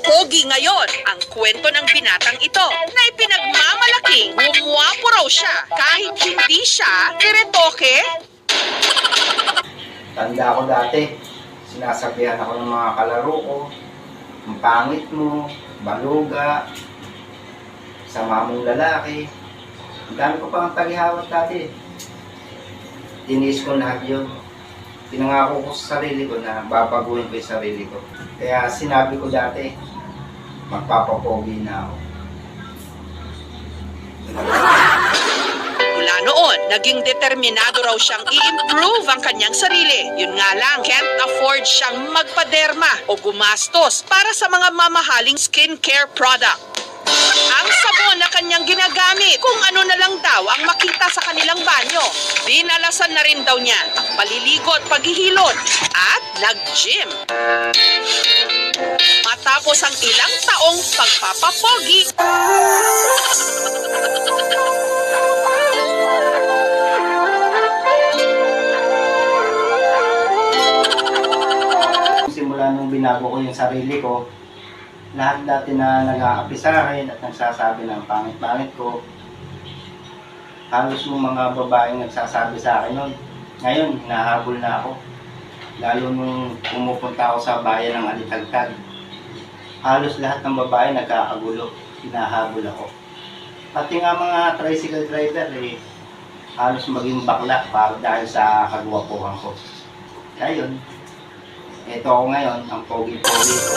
pogi ngayon ang kwento ng binatang ito na ipinagmamalaking gumwapo raw siya kahit hindi siya tiretoke. Tanda ko dati, sinasabihan ako ng mga kalaro ko, ang pangit mo, baluga, sama mong lalaki. Ang dami ko pang tagihawat dati. Tinis ko lahat yun. Pinangako ko sa sarili ko na babaguhin ko yung sarili ko. Kaya sinabi ko dati, magpapapogi na ako. Mula noon, naging determinado raw siyang i-improve ang kanyang sarili. Yun nga lang, can't afford siyang magpaderma o gumastos para sa mga mamahaling skincare product. Ang sabon na kanyang ginagamit, kung ano na lang daw ang makita sa kanilang banyo. Dinalasan na rin daw niya ang paliligo at paghihilot at nag-gym. Matapos ang ilang taong pagpapapogi, Simula nung binago ko yung sarili ko, lahat dati na nag-aapi sa akin at nagsasabi ng pangit-pangit ko, halos yung mga babaeng nagsasabi sa akin nun. Ngayon, hinahabol na ako. Lalo nung pumupunta ako sa bayan ng Alitagtag. Halos lahat ng babae nagkakagulo, hinahabol ako. Pati nga mga tricycle driver, halos maging bakla para dahil sa kagwapuhan ko. Kaya yun, ito ako ngayon, ang pogi-pogi ko.